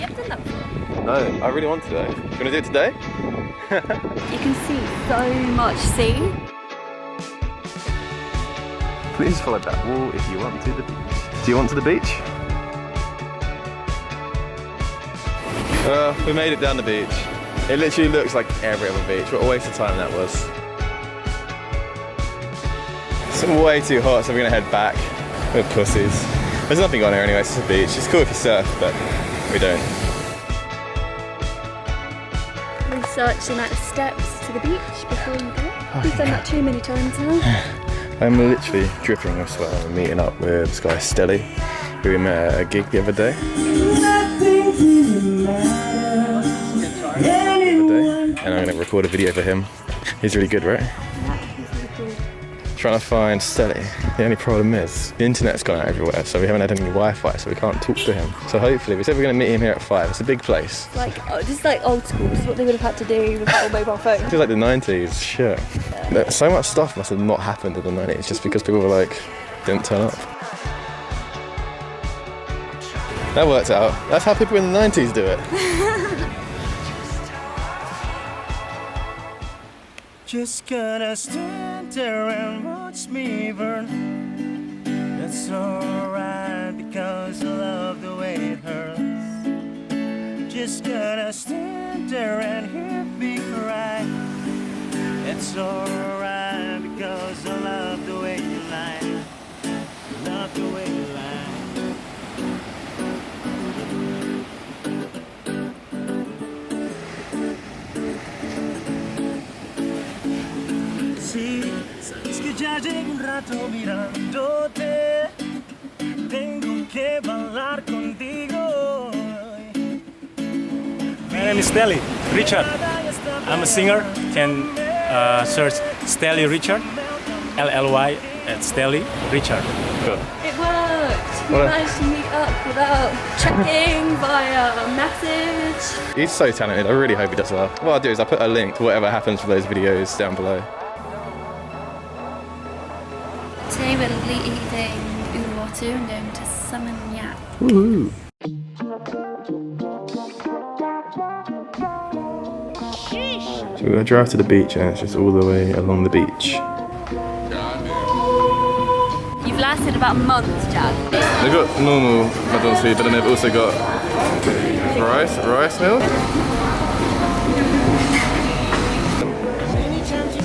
never done that before? No, I really want to though. Do you want to do it today? You can see so much sea. Please follow that wall if you want to the beach. Do you want to the beach? We made it down the beach. It literally looks like every other beach. What a waste of time that was. It's way too hot, so we're gonna head back. We're pussies. There's nothing on here anyway, it's just a beach. It's cool if you surf, but we don't. Research the amount of steps to the beach before you go. We've done that too many times now. I'm literally dripping with sweat. I'm meeting up with this guy Stelly, who we met at a gig the other day. And I'm going to record a video for him. He's really good, right? Yeah, he's really cool. Trying to find Stelly. The only problem is the internet's gone out everywhere, so we haven't had any Wi-Fi, so we can't talk to him. So hopefully, we said we're going to meet him here at 5. It's a big place. This is like old school. This is what they would have had to do without a mobile phone. This is like the 90s, shit. Yeah. So much stuff must have not happened in the 90s just because people were like, didn't turn up. That worked out. That's how people in the 90s do it. Just gonna stand there and watch me burn. That's alright because I love the way it hurts. Just gonna stand there and hear me cry. It's alright because I love the way you lie. Love the way you lie. Sabes que ya llevo un rato mirándote. Tengo que bailar contigo. My name is Stelly Richard. I'm a singer. Can search Stelly Richard, LLY at Stelly Richard. Cool. It worked! We managed to meet up without checking via a message. He's so talented, I really hope he does well. What I'll do is I'll put a link to whatever happens for those videos down below. Today we're leaving Uluwatu and going to Seminyak. Woohoo! So we're going to drive to the beach and it's just all the way along the beach. You've lasted about a month, Chad. They've got normal McDonald's food, but then they've also got rice meal.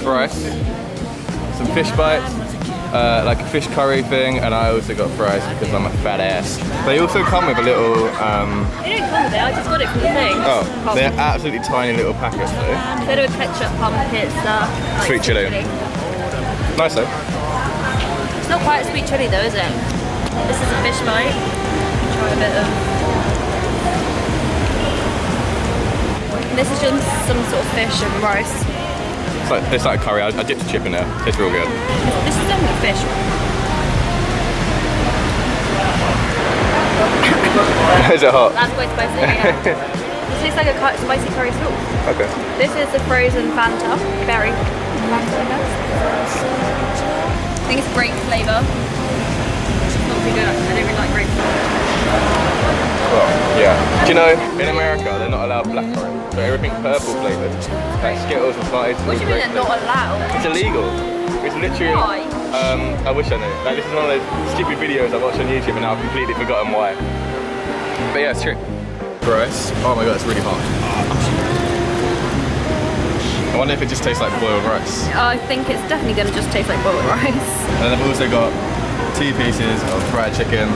Rice, some fish bites, like a fish curry thing, and I also got fries because I'm a fat ass. They also come with a little... They don't come with it, I just got it from the thing. Oh, they're absolutely tiny little packets though. Instead of ketchup, palm pizza. Like Sweet chili. Nice though. It's not quite sweet chili though, is it? This is a fish bite. Try a bit of... This is just some sort of fish and rice. It's like a curry. I dipped a chip in there. It's real good. This is definitely fish. Is it hot? That's quite spicy, yeah. This tastes like a spicy curry sauce. Okay. This is the frozen Fanta, berry Fanta, I guess. I think it's grape flavour. It's not too good actually, I don't really like grape. Well, yeah. Do you know, in America they're not allowed blackcurrant, so everything's purple flavoured. Like Skittles and Smarties. What do you mean they're not allowed? It's illegal. It's literally... Why? I wish I knew. Like, this is one of those stupid videos I watched on YouTube and now I've completely forgotten why. But yeah, it's true. Rice. Oh my god, it's really hot. I wonder if it just tastes like boiled rice. I think it's definitely going to just taste like boiled rice. And then I've also got 2 pieces of fried chicken.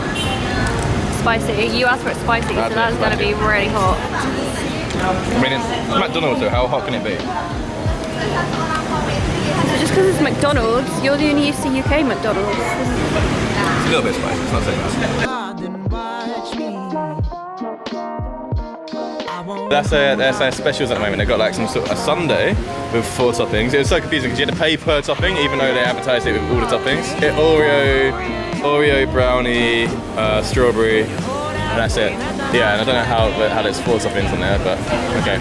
Spicy. You asked for it spicy, so that's going to be really hot. I mean, it's McDonald's, so how hot can it be? So just because it's McDonald's, you're the only used to UK McDonald's. It's a little bit spicy, it's not so bad. That's their specials at the moment. They've got like some sort of a sundae with 4 toppings. It was so confusing because you had to pay per topping, even though they advertised it with all the toppings. Oreo, brownie, strawberry, and that's it. Yeah, and I don't know how there's 4 toppings on there, but okay.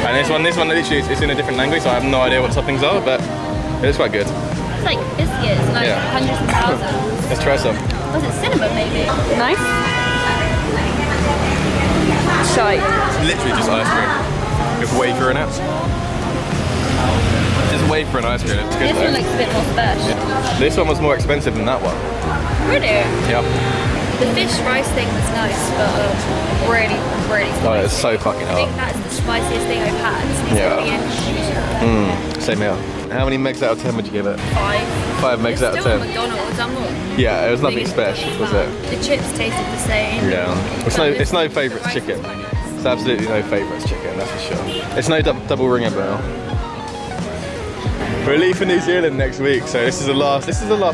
And this one literally it's in a different language, so I have no idea what toppings are, but it looks quite good. It's like biscuits, like hundreds and thousands. Let's try some. Was it cinnamon maybe? Nice. shite. It's literally just ice cream with wafer in it. Just wafer and ice cream. It's good This one looks a bit more special. Yeah. This one was more expensive than that one. Really? Yeah. The fish rice thing was nice, but really, really spicy. Oh, it's so fucking I hot. think that's the spiciest thing I've had since Yeah. being in Indonesia. Same here. How many megs out of 10 would you give it? 5. 5 megs out of Still 10. McDonald's, I'm not. Yeah, it was nothing biggest special, was it? The chips tasted the same. Yeah. It's no favourites chicken. It's absolutely no favourites chicken, that's for sure. It's no double ringer bell. We're leaving for New Zealand next week, so this is the last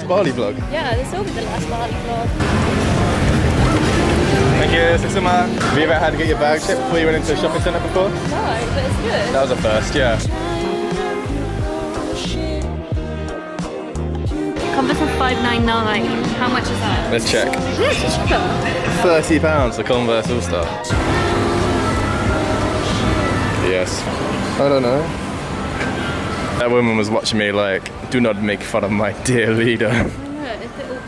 Bali vlog. Yeah, this will be the last Bali vlog. Thank you, Sisuma. Have you ever had to get your bag checked before you went into a shopping centre before? No, but it's good. That was a first, yeah. Converse for $5.99. How much is that? Let's check. Yeah, it's cheaper. £30 for Converse All-Star. Yes. I don't know. That woman was watching me like, do not make fun of my dear leader. Yeah, it's a bit awkward.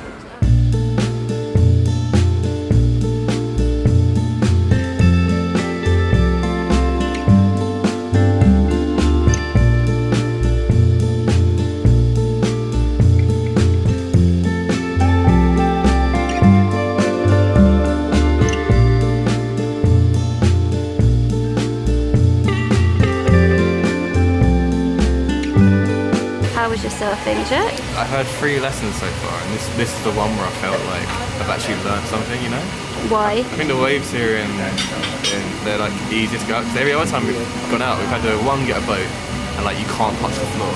How was your surfing, Jack? I've had 3 lessons so far, and this is the one where I felt like I've actually learned something, you know? Why? I think the waves here they're like easy to go out, because every other time we've gone out, we've had to 1, get a boat, and like you can't touch the floor.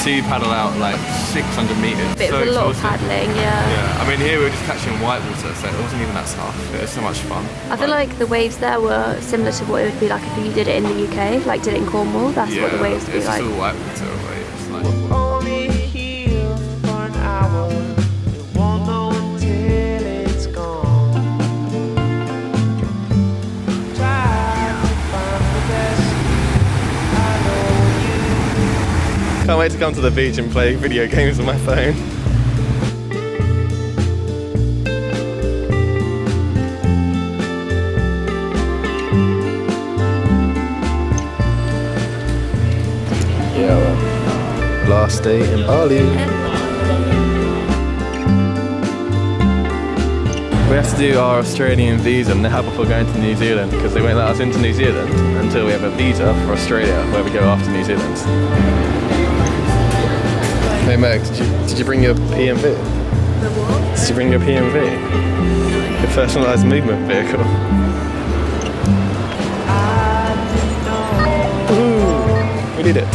2, paddle out like 600 meters. Bit of a lot of paddling, yeah. Yeah, I mean here we were just catching white water, so it wasn't even that tough. It was so much fun. I feel like the waves there were similar to what it would be like if you did it in the UK, like did it in Cornwall. That's what the waves would be it's like. just all white water waves. Like, Only here for an hour. You won't know until it's gone. Try to find the best. I know you. can't wait to come to the beach and play video games on my phone. Yeah, well, last day in Bali. We have to do our Australian visa now before going to New Zealand, because they won't let us into New Zealand until we have a visa for Australia, where we go after New Zealand. Hey Meg, did you bring your PMV? The what? Did you bring your PMV? Your personalised movement vehicle. Ooh, we did it.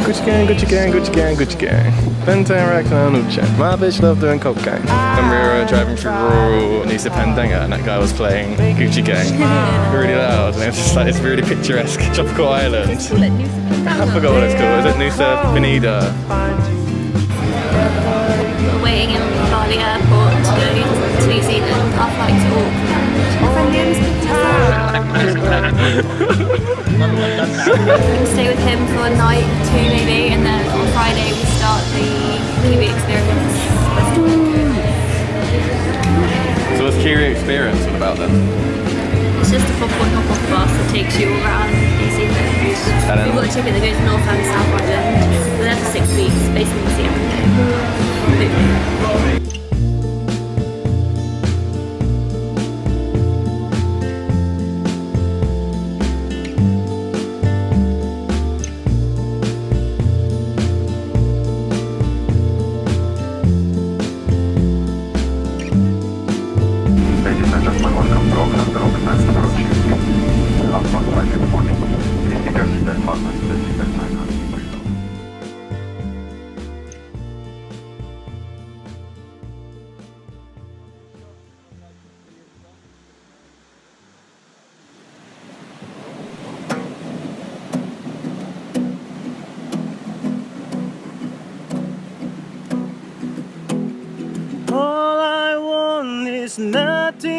Gucci gang, Gucci gang, Gucci gang, Gucci gang. Benten racks on Uche. My bitch love doing cocaine. When we were driving through rural Nusa Pendenga, and that guy was playing Gucci gang really loud, and it was just like it's really picturesque tropical island. I forgot what it's called. Is it Nusa Penida? We're waiting in Bali airport to go to New Zealand. Our flight's all stay with him for a night, 2 maybe, and then on Friday we start the Kiwi Experience festival. So what's Kiwi Experience all about then? It's just a pop-on hop-off bus that takes you all around New Zealand. And then- We've got a ticket that goes North and South Island. We're there for 6 weeks, basically we see everything. All I want is nothing